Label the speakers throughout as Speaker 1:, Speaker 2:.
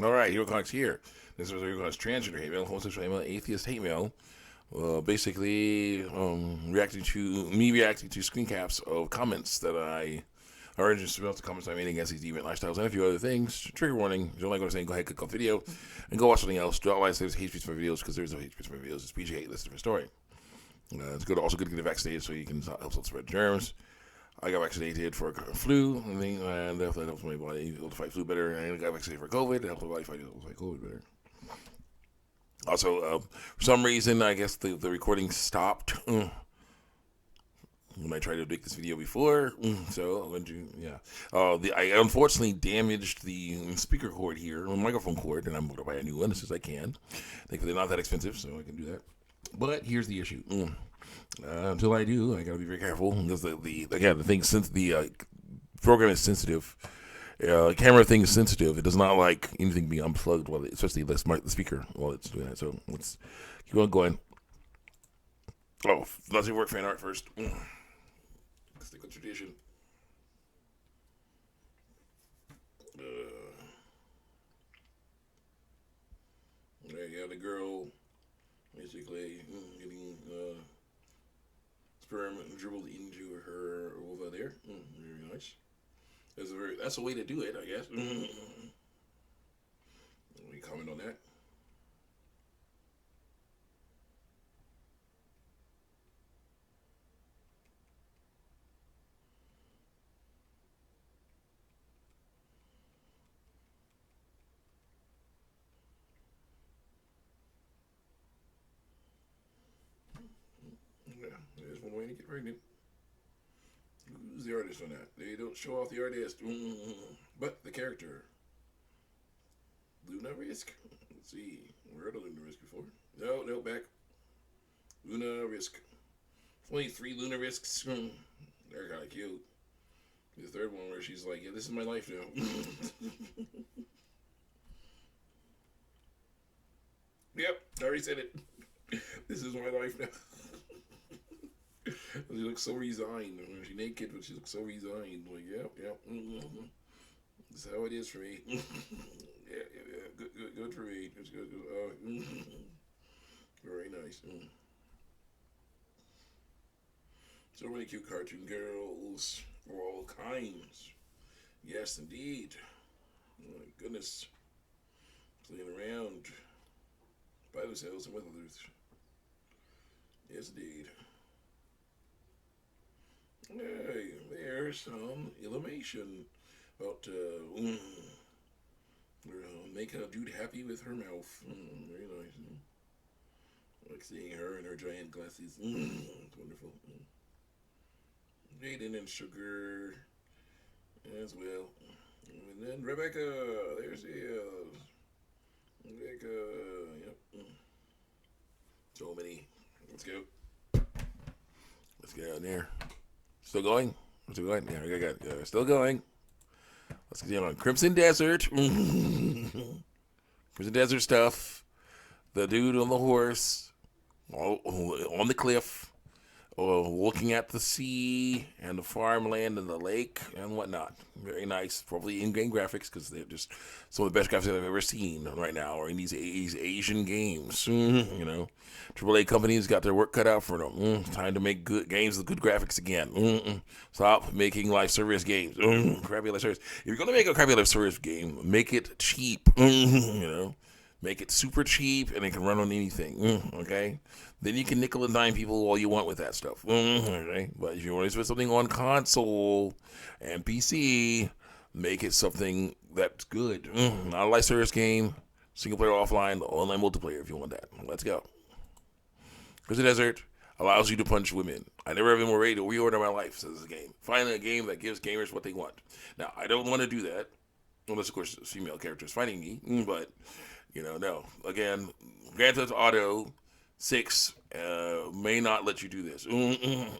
Speaker 1: All right, Hero Comics here. This is Hero Comics transgender hate mail, homosexual hate mail, atheist hate mail. Basically, reacting to screen caps of comments that I are just about the comments I made against these deviant lifestyles and a few other things. Trigger warning. If you don't like what I'm saying, go ahead, click off the video and go watch something else. Do not like there's hate speech for videos because there's no hate speech for videos. It's PG hate. That's a different story. It's good. Also good to get vaccinated so you can help spread germs. I got vaccinated for flu, and that helps my body able to fight flu better. And I got vaccinated for COVID. It helps my body fight COVID better. Also, for some reason, I guess the recording stopped when I tried to make this video before. So, I unfortunately damaged the speaker cord here, the microphone cord, and I'm going to buy a new one as soon as I can. Thankfully, they're not that expensive, so I can do that. But here's the issue. Until I do, I gotta be very careful because the thing, since the program is sensitive, camera thing is sensitive. It does not like anything being unplugged especially the speaker while it's doing that. So let's keep on going. Oh, let's work fan art first. Stick with tradition. There you have the girl, basically getting sperm dribbled into her vulva there. Very nice. That's a way to do it, I guess. Let me comment on that. Yeah, there's one way to get pregnant. Who's the artist on that? They don't show off the artist. But the character. Luna Risk. Let's see. Where heard of Luna Risk before? No, back. Luna Risk. Only 3 Luna Risks. They're kind of cute. The third one where she's like, yeah, this is my life now. Yep, I already said it. This is my life now. She looks so resigned. She's naked, but she looks so resigned. Like, yep. This is how it is for me. Yeah. Good for me. It's good. Very nice. So many cute cartoon girls of all kinds. Yes, indeed. Oh my goodness. Playing around by themselves and with others. Yes, indeed. Hey, there's some illustration about make a dude happy with her mouth. Very nice. Like seeing her in her giant glasses. It's wonderful. Jaden and Sugar as well. And then Rebecca. There she is. Rebecca. Yep. So many. Let's go. Let's get out there. Still going? Still going? Yeah, still going. Let's continue on. Crimson Desert. Crimson Desert stuff. The dude on the horse. On the cliff. Looking at the sea and the farmland and the lake and whatnot. Very nice. Probably in-game graphics because they're just some of the best graphics I've ever seen right now are in these Asian games. AAA companies got their work cut out for them. Time to make good games with good graphics again. Stop making live service games. Crappy live service. If you're going to make a crappy live service game, make it cheap. Make it super cheap and it can run on anything. Okay? Then you can nickel and dime people all you want with that stuff. Okay? But if you want to put something on console and PC, make it something that's good. Not a live service game, single player offline, online multiplayer if you want that. Let's go. Crimson Desert allows you to punch women. I never have been more ready to reorder my life, says the game. Finally, a game that gives gamers what they want. Now, I don't want to do that, unless, of course, a female character is fighting me, but... no. Again, Grand Theft Auto 6 may not let you do this. And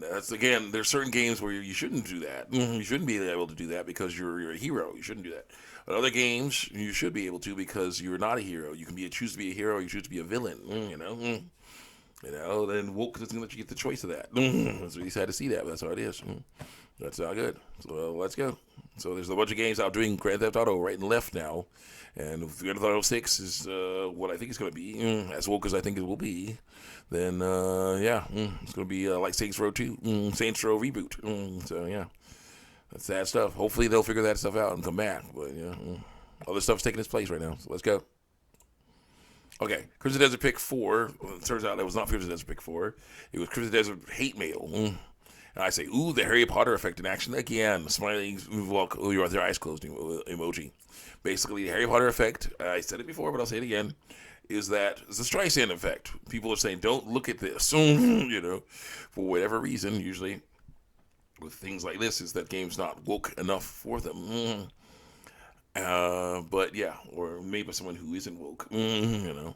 Speaker 1: that's, again, there's certain games where you shouldn't do that. You shouldn't be able to do that because you're a hero. You shouldn't do that. But other games, you should be able to because you're not a hero. You can choose to be a hero or you choose to be a villain, then woke doesn't let you get the choice of that. So you had to see that. But that's how it is. That's not good. So let's go. So there's a bunch of games out doing Grand Theft Auto right and left now. And if Grand Theft Auto 6 is what I think it's going to be, as woke as I think it will be, then it's going to be like Saints Row 2, Saints Row reboot. So yeah, that's sad stuff. Hopefully they'll figure that stuff out and come back. But other stuff's taking its place right now. So let's go. Okay, Crimson Desert pick 4. Well, it turns out that was not Crimson Desert pick 4. It was Crimson Desert hate mail. And I say, ooh, the Harry Potter effect in action again. Smiling, walk, you with your eyes closed emoji. Basically, the Harry Potter effect, I said it before, but I'll say it again, is that it's the Streisand effect. People are saying, don't look at this, for whatever reason, usually with things like this, is that game's not woke enough for them. But yeah, or maybe someone who isn't woke, And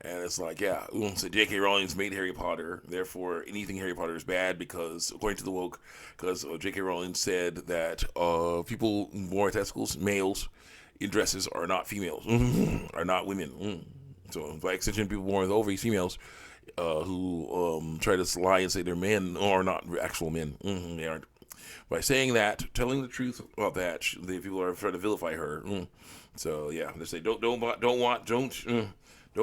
Speaker 1: it's like, so J.K. Rowling's made Harry Potter, therefore anything Harry Potter is bad because, according to the woke, because J.K. Rowling said that people born with testicles, males, in dresses are not females, are not women. So by extension, people born with ovaries, females, who try to lie and say they're men are not actual men. They aren't. By saying that, telling the truth about that, the people are trying to vilify her. So yeah, they say don't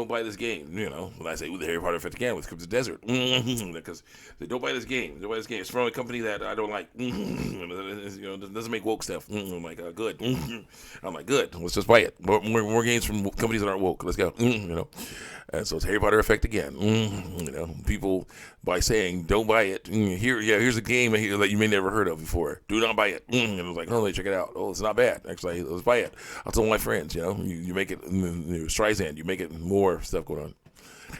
Speaker 1: buy this game. When I say the Harry Potter effect again with Crimson Desert, because they don't buy this game. Don't buy this game. It's from a company that I don't like. Doesn't make woke stuff. I'm like, good. I'm like, good. Let's just buy it. More games from companies that aren't woke. Let's go. And so it's Harry Potter effect again. People by saying don't buy it. Here's a game here that you may never heard of before. Do not buy it. And I was like, oh, check it out. Oh, it's not bad. Actually, let's buy it. I'll tell my friends. You make it Streisand. You make it more stuff going on.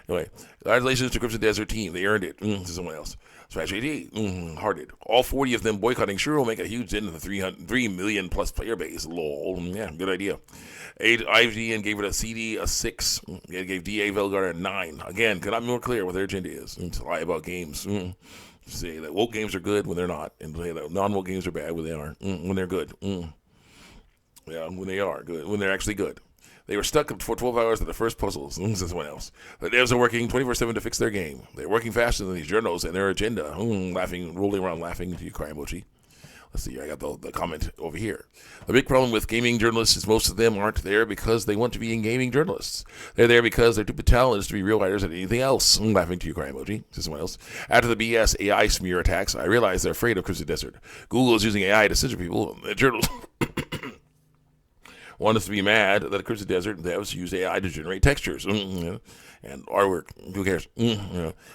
Speaker 1: Anyway, congratulations to Crimson Desert team. They earned it. To someone else. Smash AD, hearted. All 40 of them boycotting sure will make a huge dent in the 3 million plus player base. Lol. Yeah, good idea. IGN gave it a CD a 6. It gave DA Velgar a 9. Again, could not be more clear what their agenda is. To lie about games. Say that woke games are good when they're not, and say that non-woke games are bad when they aren't. When they're good. Yeah, when they are good. When they're actually good. They were stuck for 12 hours at the first puzzles, says someone else. The devs are working 24/7 to fix their game. They're working faster than these journals and their agenda. Laughing, rolling around laughing to your cry emoji. Let's see, I got the comment over here. The big problem with gaming journalists is most of them aren't there because they want to be in gaming journalists. They're there because they're too talented to be real writers than anything else. Laughing to your cry emoji, says someone else. After the BS AI smear attacks, I realized they're afraid of Crimson Desert. Google is using AI to censor people. Journals want us to be mad that Crimson Desert devs use AI to generate textures and artwork. Who cares?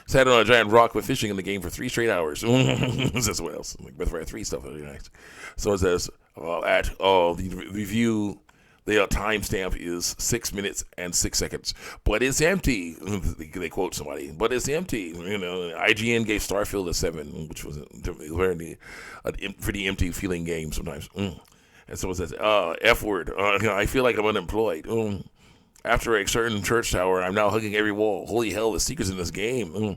Speaker 1: Sat on a giant rock with fishing in the game for 3 straight hours. Says what else? Like Breath of Fire 3 stuff. Really nice. So it says the review. The timestamp is 6 minutes and 6 seconds, but it's empty. They quote somebody, but it's empty. IGN gave Starfield a 7, which was a pretty empty feeling game sometimes. And someone says, F word. I feel like I'm unemployed. After a certain church tower, I'm now hugging every wall. Holy hell, the secrets in this game.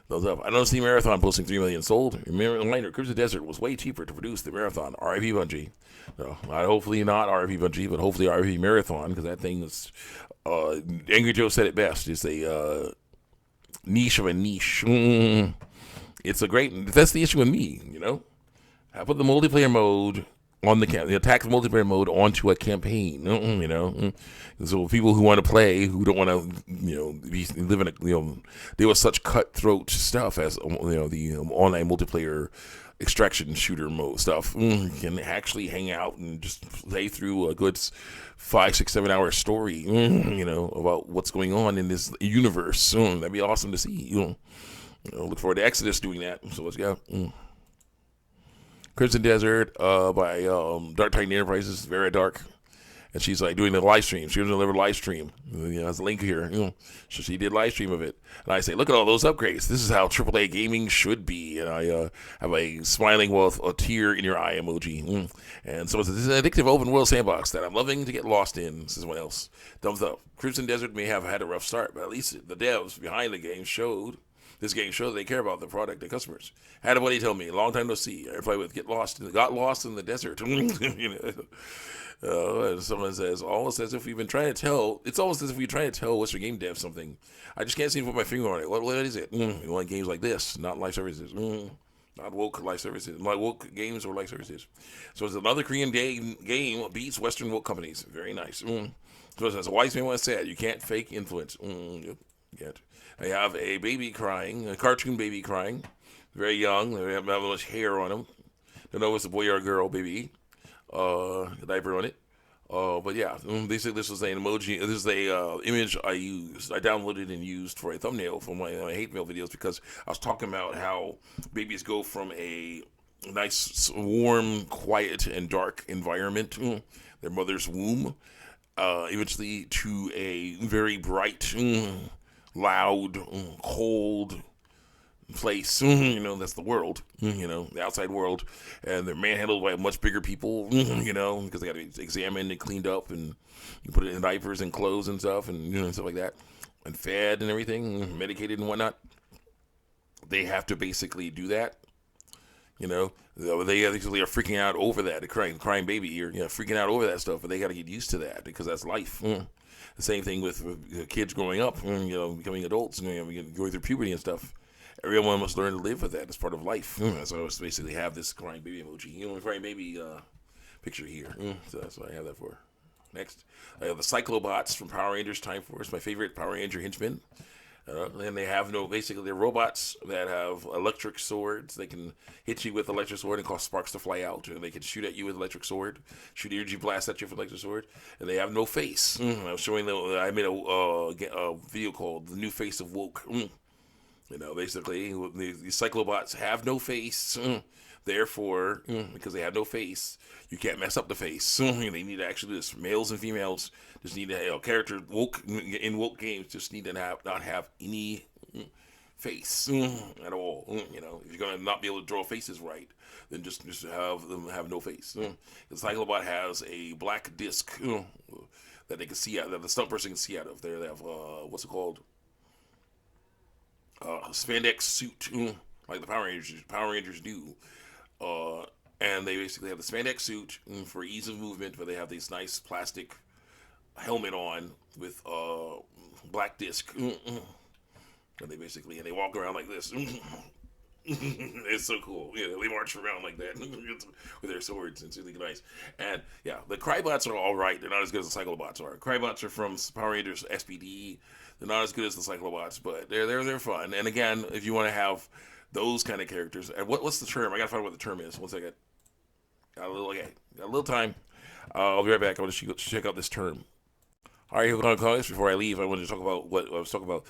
Speaker 1: Those up. I don't see Marathon posting 3 million sold. Reminder, Crimson Desert was way cheaper to produce the Marathon. RIP Bungie. So, hopefully not RIP Bungie, but hopefully RIP Marathon, because that thing is, Angry Joe said it best. It's a niche of a niche. It's a great, that's the issue with me, I put the multiplayer mode on the attack multiplayer mode onto a campaign, So people who want to play, who don't want to, live in deal with such cutthroat stuff as the online multiplayer extraction shooter mode stuff, can actually hang out and just play through a good 5, 6, 7 hour story, about what's going on in this universe. That'd be awesome to see. Look forward to Exodus doing that. So let's go. Crimson Desert by Dark Titan Enterprises, very dark. And she's like doing the live stream. She was delivered a live stream. There's a link here. So she did live stream of it. And I say, look at all those upgrades. This is how AAA gaming should be. And I have a smiling with a tear in your eye emoji. And someone says, this is an addictive open world sandbox that I'm loving to get lost in. Says someone else. Thumbs up. Crimson Desert may have had a rough start, but at least the devs behind the game showed This game shows they care about the product and customers. Had a buddy tell me, long time no see. I play with got lost in the desert. Someone says, almost as if we've been trying to tell. It's almost as if we're trying to tell Western game dev something. I just can't seem to put my finger on it. What is it? You want games like this, not live services. Not woke live services. My woke games or live services. So it's another Korean game beats Western woke companies. Very nice. So as a wise man once said, you can't fake influence. Yep, you can't. I have a baby crying, a cartoon baby crying. Very young. They have not much hair on them. Don't know if it's a boy or a girl, baby. A diaper on it. But yeah, basically this was an emoji. This is a image I used. I downloaded and used for a thumbnail for my hate mail videos because I was talking about how babies go from a nice, warm, quiet, and dark environment, their mother's womb, eventually to a very bright, loud, cold place. That's the world. The outside world, and they're manhandled by much bigger people. Because they got to be examined and cleaned up, and you put it in diapers and clothes and stuff, and stuff like that, and fed and everything, medicated and whatnot. They have to basically do that. They actually are freaking out over that. The crying baby, or freaking out over that stuff, but they got to get used to that because that's life. The same thing with kids growing up, becoming adults, going through puberty and stuff. Everyone must learn to live with that. It's part of life. So I basically have this crying baby emoji, crying baby picture here. So that's what I have that for. Next, I have the Cyclobots from Power Rangers Time Force, my favorite Power Ranger henchmen. And they have basically they're robots that have electric swords. They can hit you with electric sword and cause sparks to fly out. And they can shoot at you with electric sword, shoot energy blast at you with electric sword. And they have no face. I was showing them, I made a video called The New Face of Woke. Basically, the Cyclobots have no face. Therefore, because they have no face, you can't mess up the face. They need to actually do this. Males and females just need to have character in woke games just need to not have any face at all. If you're gonna not be able to draw faces right, then just have them have no face. The Cyclobot has a black disc that they can see out, that the stunt person can see out of. They have what's it called? Spandex suit, like the Power Rangers do. And they basically have the spandex suit for ease of movement, but they have this nice plastic helmet on with black disc. And they walk around like this. It's so cool. They march around like that with their swords. It's really nice. And yeah, the Crybots are all right. They're not as good as the Cyclobots are. Crybots are from Power Rangers SPD. They're not as good as the Cyclobots, but they're fun. And again, if you want to have those kind of characters, and what's the term? I gotta find out what the term is. 1 second. Got a little time. I'll be right back. I want to check out this term. All right, we're going to call this before I leave. I wanted to talk about what I was talking about.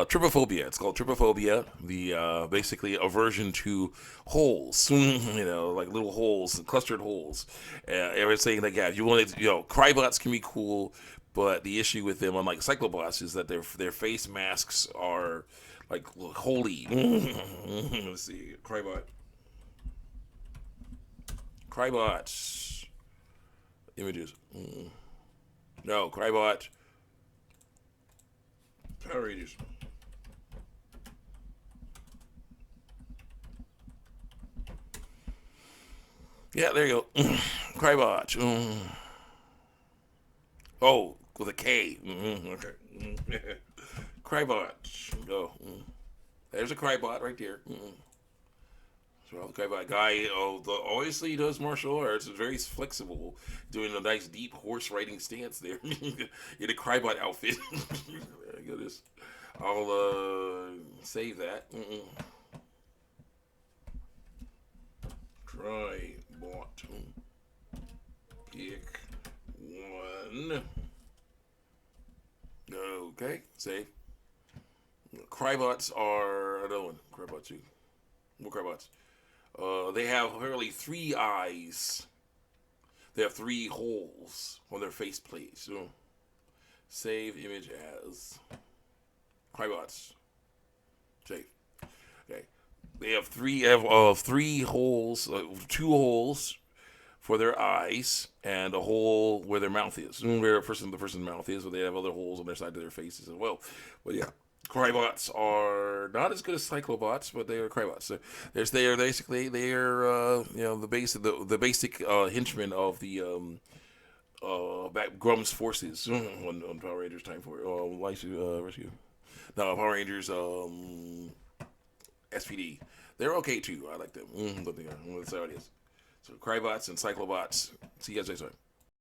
Speaker 1: Trypophobia. It's called trypophobia. The basically aversion to holes. Like little holes, clustered holes. Everyone's saying that if you wanted, Crybots can be cool, but the issue with them, unlike Cyclobots, is that their face masks are like holy. Let's see, Crybots images. No, Crybot. Power Rangers. Yeah, there you go. Crybot. Oh, with a K. Okay. Crybot. Go. There's a Crybot right there. So the Crybot guy, obviously he does martial arts. It's very flexible, doing a nice deep horse riding stance there in a Crybot outfit. Look at this. I'll save that. Crybot. Pick one. Okay, save. Crybots are another one. Crybot 2. More Crybots. They have apparently 3 eyes. They have 3 holes on their face plates. Save image as Crybots. Save. Okay. They have 3 holes, 2 holes for their eyes, and a hole where their mouth is. Where the person's mouth is, but they have other holes on their side of their faces as well. But yeah. Crybots are not as good as Cyclobots, but they are Crybots. So they are basically the basic henchmen of the back Grum's forces on Power Rangers Time for Life Rescue. No, Power Rangers SPD. They're okay too. I like them, but that's how it is. So Crybots and Cyclobots. See you guys next time.